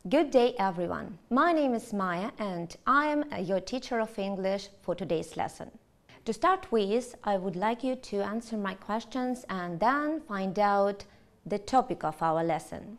Good day, everyone. My name is Maiia and I am your teacher of English for today's lesson. To start with, I would like you to answer my questions and then find out the topic of our lesson.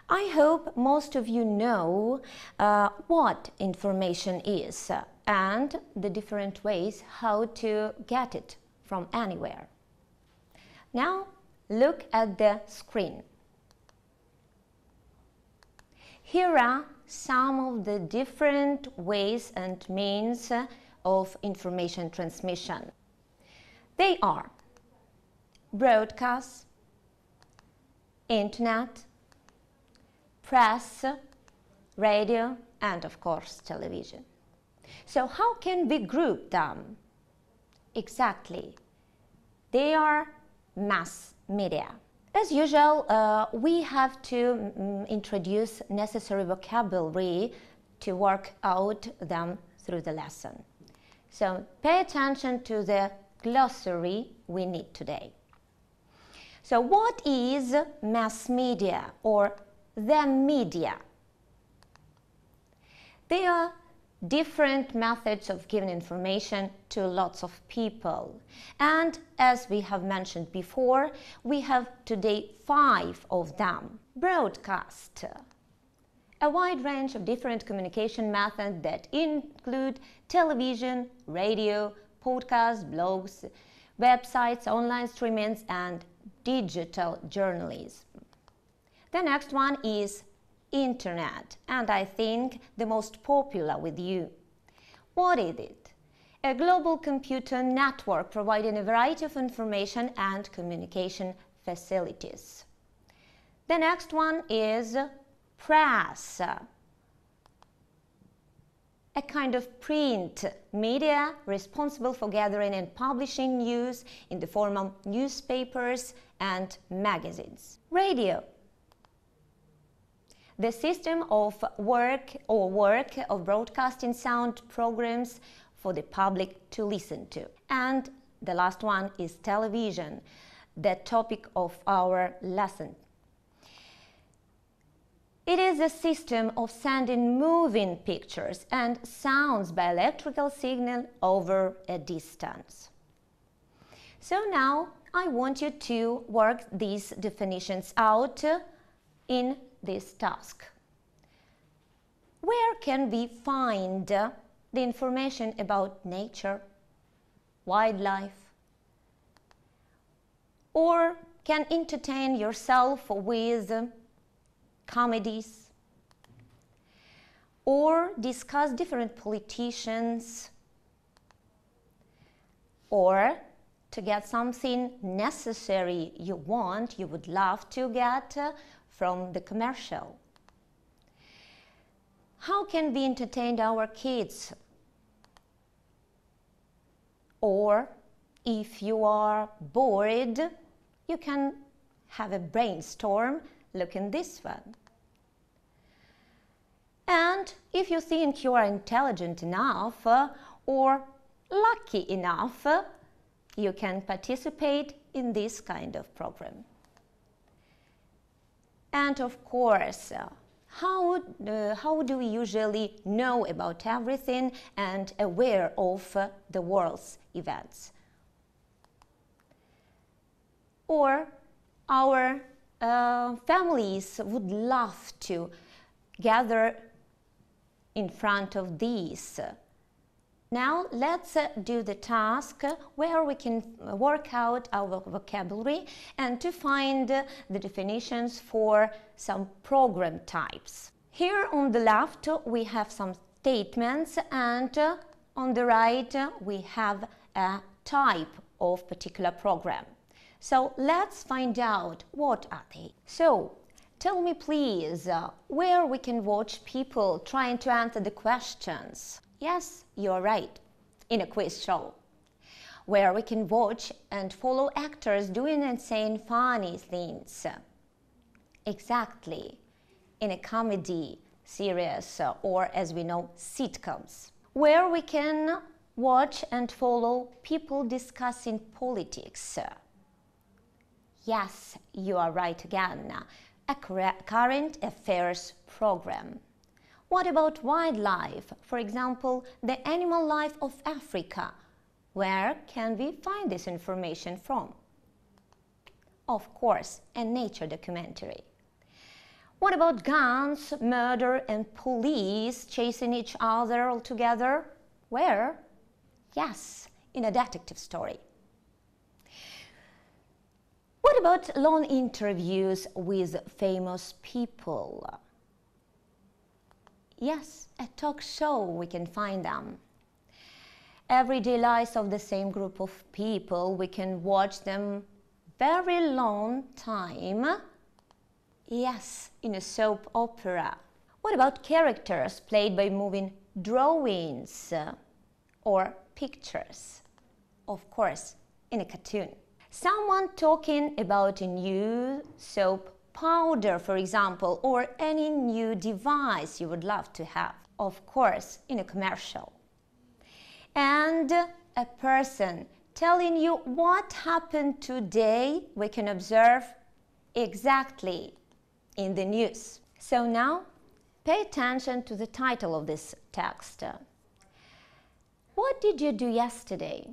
I hope most of you know what information is and the different ways how to get it from anywhere. Now, look at the screen. Here are some of the different ways and means of information transmission. They are broadcast, internet, press, radio, and of course television. So how can we group them? Exactly, they are mass media. As usual, we have to introduce necessary vocabulary to work out them through the lesson. So pay attention to the glossary we need today. So what is mass media or the media? They are different methods of giving information to lots of people. And as we have mentioned before, we have today 5 of them. Broadcast, a wide range of different communication methods that include television, radio, podcasts, blogs, websites, online streamings, and digital journalism. The next one is Internet, and I think the most popular with you. What is it? A global computer network providing a variety of information and communication facilities. The next one is press, a kind of print media responsible for gathering and publishing news in the form of newspapers and magazines. Radio, the system of work of broadcasting sound programs for the public to listen to. And the last one is television, the topic of our lesson. It is a system of sending moving pictures and sounds by electrical signal over a distance. So now I want you to work these definitions out in this task. Where can we find the information about nature, wildlife, or can entertain yourself with comedies, or discuss different politicians, or to get something necessary you would love to get from the commercial? How can we entertain our kids? Or if you are bored, you can have a brainstorm. Look in this one. And if you think you are intelligent enough or lucky enough, you can participate in this kind of program. And of course, how do we usually know about everything and aware of the world's events? Or our families would love to gather in front of these. Now let's do the task where we can work out our vocabulary and to find the definitions for some program types. Here on the left we have some statements and on the right we have a type of particular program. So let's find out what are they. So tell me please where we can watch people trying to answer the questions. Yes, you're right, in a quiz show, where we can watch and follow actors doing and saying funny things. Exactly, in a comedy series or, as we know, sitcoms, where we can watch and follow people discussing politics. Yes, you are right again. A current affairs program. What about wildlife? For example, the animal life of Africa. Where can we find this information from? Of course, a nature documentary. What about guns, murder, and police chasing each other all together? Where? Yes, in a detective story. What about long interviews with famous people? Yes, a talk show we can find them. Everyday lives of the same group of people, we can watch them very long time. Yes, in a soap opera. What about characters played by moving drawings or pictures? Of course, in a cartoon. Someone talking about a new soap powder, for example, or any new device you would love to have. Of course, in a commercial. And a person telling you what happened today, we can observe exactly in the news. So now, pay attention to the title of this text. What did you do yesterday?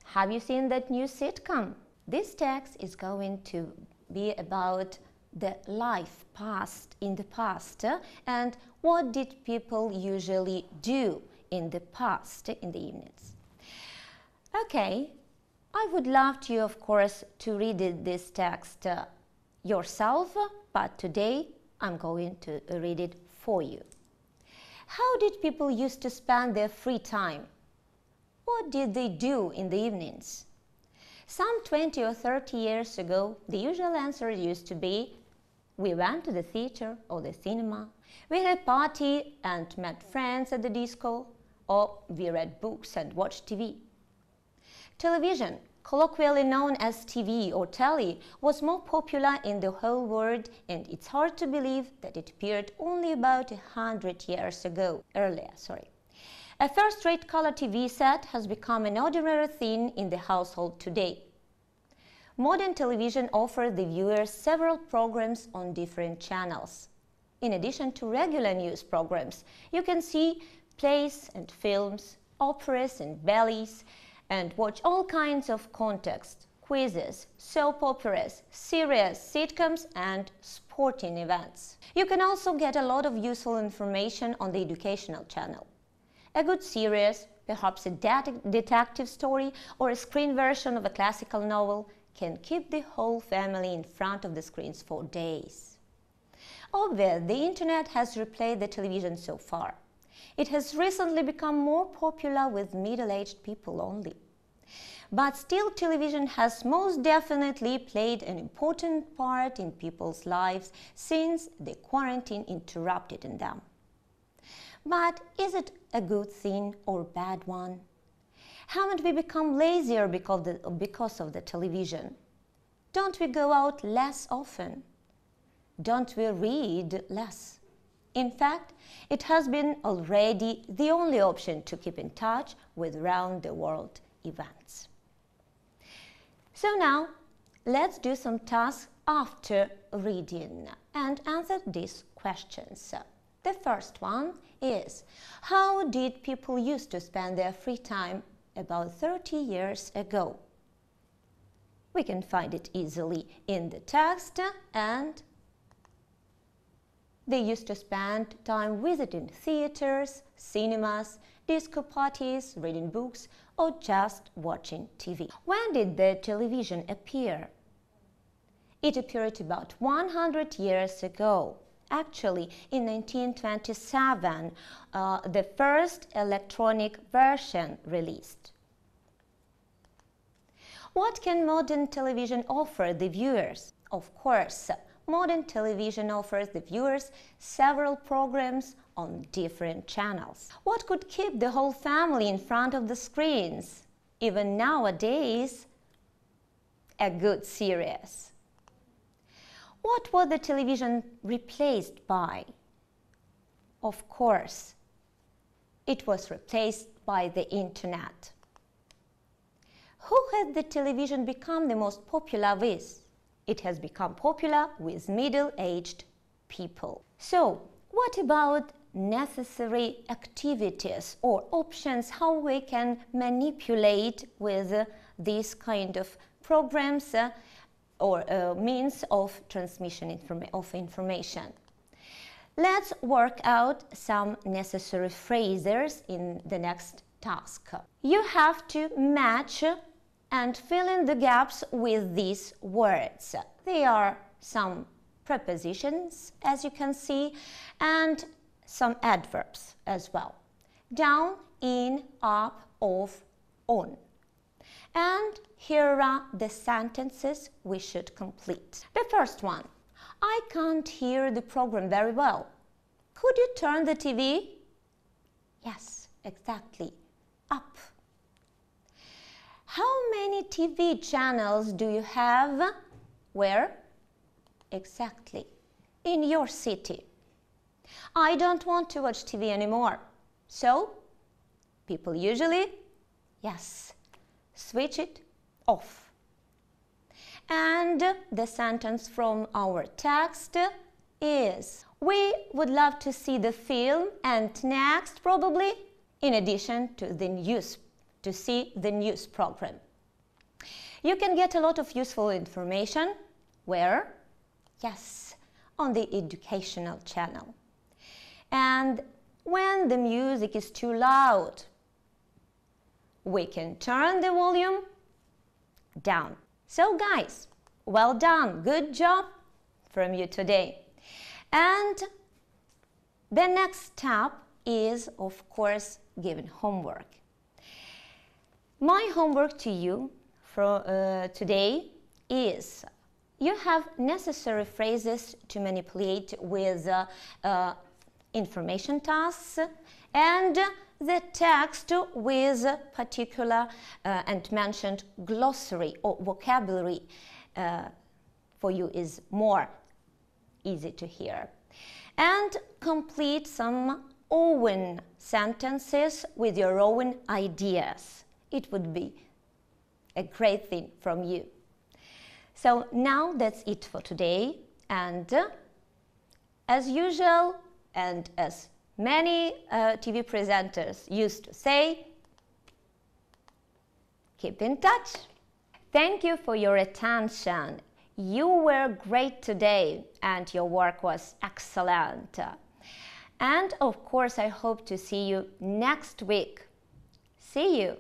Have you seen that new sitcom? This text is going to be about the life past in the past and what did people usually do in the past in the evenings. Okay, I would love to, of course, to read this text yourself, but today I'm going to read it for you. How did people used to spend their free time? What did they do in the evenings? Some 20 or 30 years ago, the usual answer used to be, we went to the theater or the cinema, we had a party and met friends at the disco, or we read books and watched TV. Television, colloquially known as TV or telly, was more popular in the whole world, and it's hard to believe that it appeared only about 100 years earlier. A first-rate color TV set has become an ordinary thing in the household today. Modern television offers the viewers several programs on different channels. In addition to regular news programs, you can see plays and films, operas and ballets, and watch all kinds of contests, quizzes, soap operas, series, sitcoms, and sporting events. You can also get a lot of useful information on the educational channel. A good series, perhaps a detective story or a screen version of a classical novel, can keep the whole family in front of the screens for days. Obviously, the internet has replaced the television so far. It has recently become more popular with middle-aged people only. But still, television has most definitely played an important part in people's lives since the quarantine interrupted in them. But is it a good thing or bad one? Haven't we become lazier because of the television? Don't we go out less often? Don't we read less? In fact, it has been already the only option to keep in touch with round-the-world events. So now, let's do some tasks after reading and answer these questions. The first one is, how did people used to spend their free time about 30 years ago? We can find it easily in the text, and they used to spend time visiting theaters, cinemas, disco parties, reading books, or just watching TV. When did the television appear? It appeared about 100 years ago. Actually, in 1927, the first electronic version released. What can modern television offer the viewers? Of course, modern television offers the viewers several programs on different channels. What could keep the whole family in front of the screens? Even nowadays, a good series. What was the television replaced by? Of course, it was replaced by the internet. Who has the television become the most popular with? It has become popular with middle-aged people. So, What about necessary activities or options, how we can manipulate with these kind of programs or means of transmission of information? Let's work out some necessary phrases in the next task. You have to match and fill in the gaps with these words. They are some prepositions, as you can see, and some adverbs as well. Down, in, up, off, on. And here are the sentences we should complete. The first one. I can't hear the program very well. Could you turn the TV? Yes, exactly. Up. How many TV channels do you have? Where? Exactly. In your city. I don't want to watch TV anymore. So, people usually, yes, switch it off. And the sentence from our text is, we would love to see the film and next probably in addition to the news, to see the news program. You can get a lot of useful information. Where? Yes, on the educational channel. And when the music is too loud, we can turn the volume down. So guys, well done, good job from you today. And the next step is, of course, giving homework. My homework to you for today is, you have necessary phrases to manipulate with information tasks and the text with particular and mentioned glossary or vocabulary for you is more easy to hear. And complete some own sentences with your own ideas. It would be a great thing from you. So now that's it for today, and as usual, and as many TV presenters used to say, keep in touch. Thank you for your attention. You were great today and your work was excellent. And of course, I hope to see you next week. See you.